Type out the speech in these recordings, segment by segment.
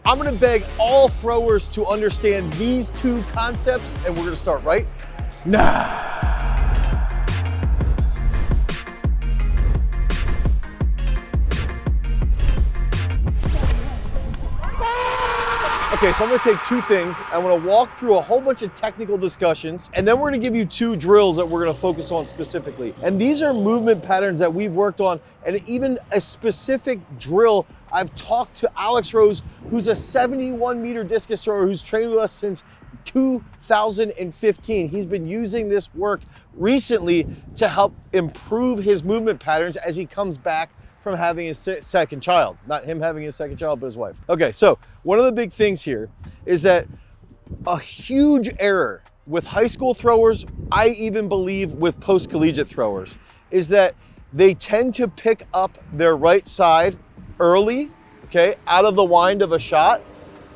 I'm gonna beg all throwers to understand these two concepts, and we're gonna start right now. Okay, so I'm gonna take two things. I'm gonna walk through a whole bunch of technical discussions, and then we're gonna give you two drills that we're gonna focus on specifically. And these are movement patterns that we've worked on, and even a specific drill. I've talked to Alex Rose, who's a 71-meter discus thrower who's trained with us since 2015. He's been using this work recently to help improve his movement patterns as he comes back from having his second child. Not him having his second child, but his wife. Okay, so one of the big things here is that a huge error with high school throwers, I even believe with post-collegiate throwers, is that they tend to pick up their right side early, okay, out of the wind of a shot,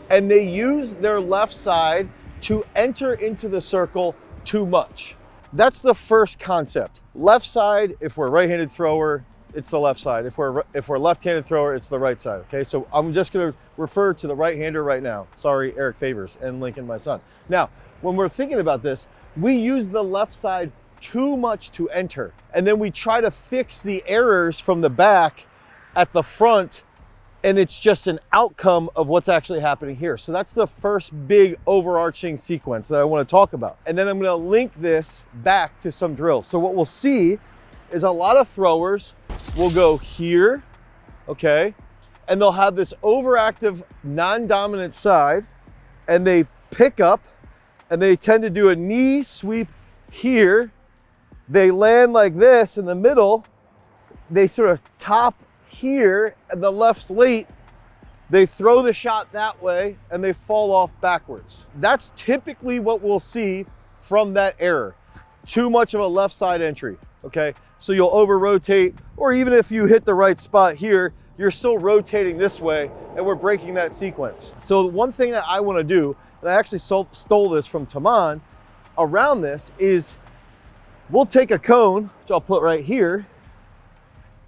and they use their left side to enter into the circle too much. That's the first concept. Left side, if we're a right-handed thrower, it's the left side. If we're left-handed thrower, it's the right side, okay? So I'm just gonna refer to the right-hander right now. Sorry, Eric Favors and Lincoln, my son. Now, when we're thinking about this, we use the left side too much to enter, and then we try to fix the errors from the back at the front, and it's just an outcome of what's actually happening here. So that's the first big overarching sequence that I wanna talk about. And then I'm gonna link this back to some drills. So what we'll see is a lot of throwers will go here, okay? And they'll have this overactive non-dominant side, and they pick up, and they tend to do a knee sweep here. They land like this in the middle. They sort of top here, and the left's late. They throw the shot that way, and they fall off backwards. That's typically what we'll see from that error. Too much of a left side entry, okay? So you'll over rotate, or even if you hit the right spot here, you're still rotating this way, and we're breaking that sequence. So one thing that I wanna do, and I actually stole this from Taman around this, is we'll take a cone, which I'll put right here,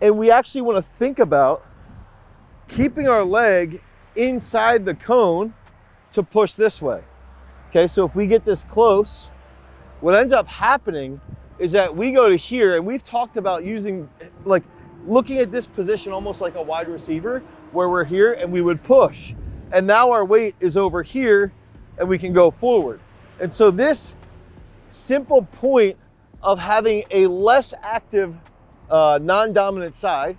and we actually wanna think about keeping our leg inside the cone to push this way. Okay, so if we get this close, what ends up happening is that we go to here, and we've talked about using, like, looking at this position almost like a wide receiver, where we're here and we would push. And now our weight is over here and we can go forward. And so this simple point of having a less active non-dominant side,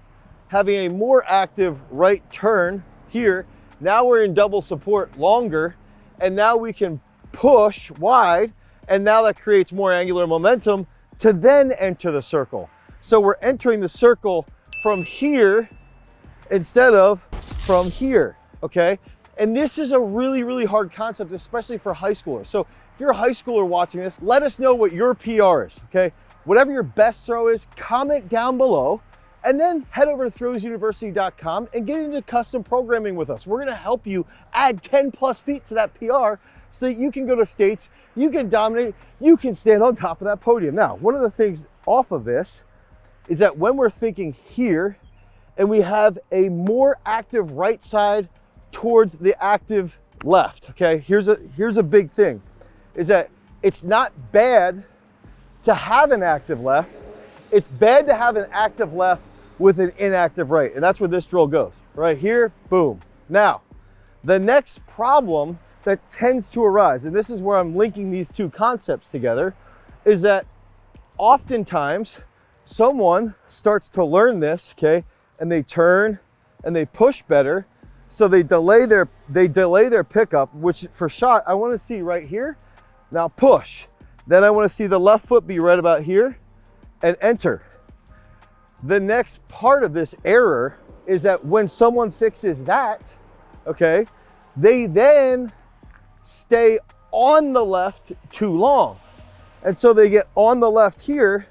having a more active right turn here, now we're in double support longer, and now we can push wide, and now that creates more angular momentum to then enter the circle. So we're entering the circle from here instead of from here, okay? And this is a really, really hard concept, especially for high schoolers. So if you're a high schooler watching this, let us know what your PR is, okay? Whatever your best throw is, comment down below, and then head over to throwsuniversity.com and get into custom programming with us. We're gonna help you add 10 plus feet to that PR so that you can go to states, you can dominate, you can stand on top of that podium. Now, one of the things off of this is that when we're thinking here and we have a more active right side towards the active left, okay? Here's a big thing, is that it's not bad to have an active left. It's bad to have an active left with an inactive right, and that's where this drill goes. Right here, boom. Now, the next problem that tends to arise, and this is where I'm linking these two concepts together, is that oftentimes someone starts to learn this, okay, and they turn and they push better, so they delay their pickup, which for shot, I wanna see right here. Now push. Then I wanna see the left foot be right about here and enter. The next part of this error is that when someone fixes that, okay, they then stay on the left too long. And so they get on the left here,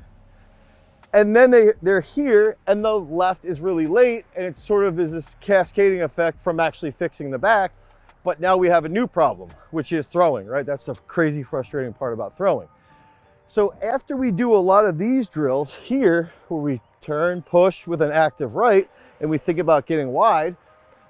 and then they're here, and the left is really late, and it sort of is this cascading effect from actually fixing the back. But now we have a new problem, which is throwing, right? That's the crazy frustrating part about throwing. So after we do a lot of these drills here, where we turn, push with an active right, and we think about getting wide,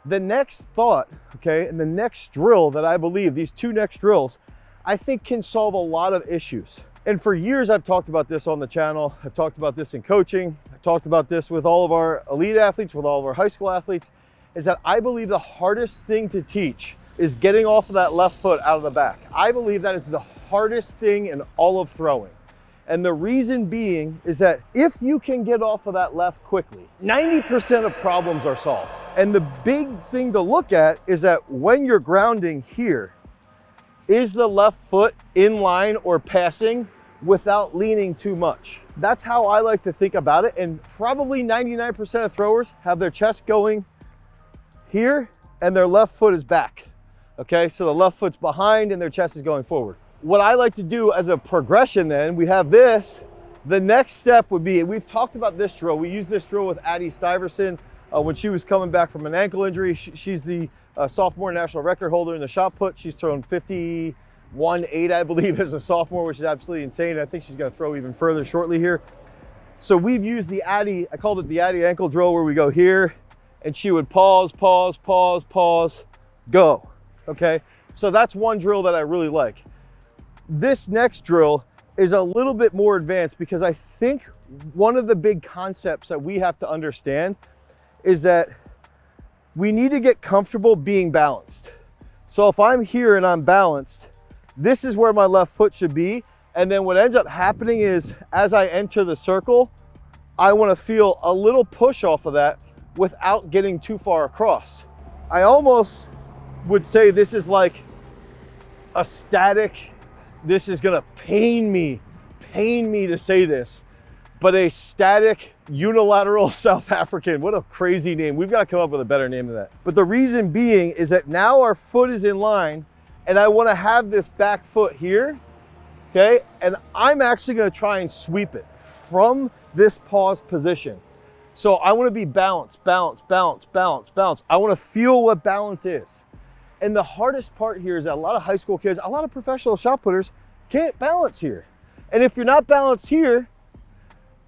The next thought, okay, and the next drill that I believe, these two next drills, I think can solve a lot of issues. And for years, I've talked about this on the channel. I've talked about this in coaching. I've talked about this with all of our elite athletes, with all of our high school athletes, is that I believe the hardest thing to teach is getting off of that left foot out of the back. I believe that is the hardest thing in all of throwing. And the reason being is that if you can get off of that left quickly, 90% of problems are solved. And the big thing to look at is that when you're grounding here, is the left foot in line or passing without leaning too much? That's how I like to think about it. And probably 99% of throwers have their chest going here and their left foot is back. Okay, so the left foot's behind and their chest is going forward. What I like to do as a progression then, we have this. The next step would be, we've talked about this drill. We used this drill with Addie Stiverson when she was coming back from an ankle injury. She's the sophomore national record holder in the shot put. She's thrown 51.8, I believe, as a sophomore, which is absolutely insane. I think she's gonna throw even further shortly here. So we've used the Addie, I called it the Addie ankle drill, where we go here and she would pause, pause, pause, pause, go, okay? So that's one drill that I really like. This next drill is a little bit more advanced because I think one of the big concepts that we have to understand is that we need to get comfortable being balanced. So if I'm here and I'm balanced, this is where my left foot should be. And then what ends up happening is as I enter the circle, I want to feel a little push off of that without getting too far across. I almost would say this is like a static, this is gonna pain me to say this, but a static unilateral South African. What a crazy name. We've got to come up with a better name than that. But the reason being is that now our foot is in line and I want to have this back foot here, okay? And I'm actually going to try and sweep it from this pause position. So I want to be balanced, balance, balance, balance, balance. I want to feel what balance is. And the hardest part here is that a lot of high school kids, a lot of professional shot putters can't balance here. And if you're not balanced here,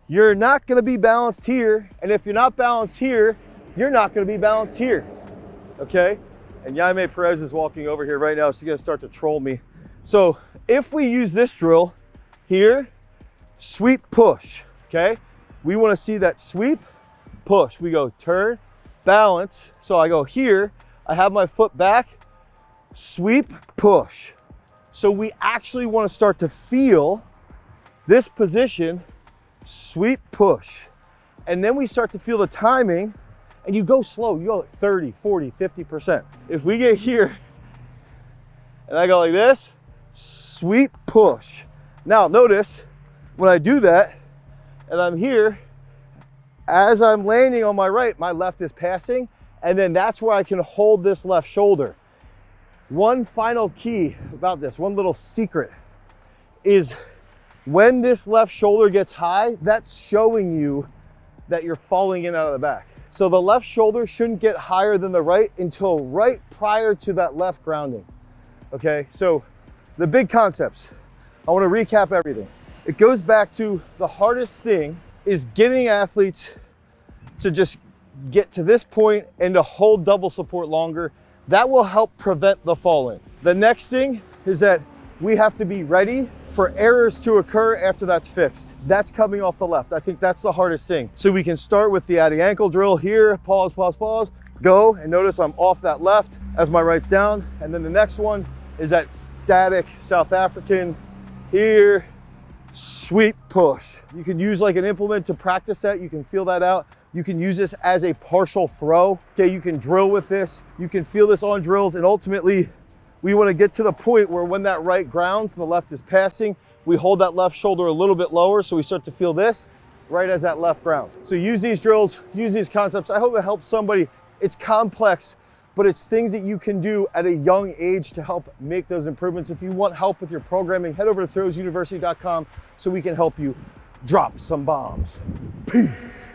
you're not going to be balanced here. And if you're not balanced here, you're not going to be balanced here. Okay? And Jaime Perez is walking over here right now. She's going to start to troll me. So if we use this drill here, sweep, push. Okay? We want to see that sweep, push. We go turn, balance. So I go here. I have my foot back, sweep, push. So we actually want to start to feel this position, sweep, push. And then we start to feel the timing and you go slow. You go like 30, 40, 50%. If we get here and I go like this, sweep, push. Now notice when I do that and I'm here, as I'm landing on my right, my left is passing, and then that's where I can hold this left shoulder. One final key about this, one little secret, is when this left shoulder gets high, that's showing you that you're falling in out of the back. So the left shoulder shouldn't get higher than the right until right prior to that left grounding. Okay, so the big concepts, I want to recap everything. It goes back to the hardest thing is getting athletes to just get to this point and to hold double support longer. That will help prevent the fall in. The next thing is that we have to be ready for errors to occur after that's fixed. That's coming off the left. I think that's the hardest thing. So we can start with the Addie ankle drill here, pause, pause, pause, go, and notice I'm off that left as my right's down. And then the next one is that static South African here, sweep, push. You can use like an implement to practice that. You can feel that out. You can use this as a partial throw. Okay, you can drill with this. You can feel this on drills, and ultimately we want to get to the point where when that right grounds, the left is passing, we hold that left shoulder a little bit lower so we start to feel this right as that left grounds. So use these drills, use these concepts. I hope it helps somebody. It's complex, but it's things that you can do at a young age to help make those improvements. If you want help with your programming, head over to throwsuniversity.com so we can help you drop some bombs. Peace.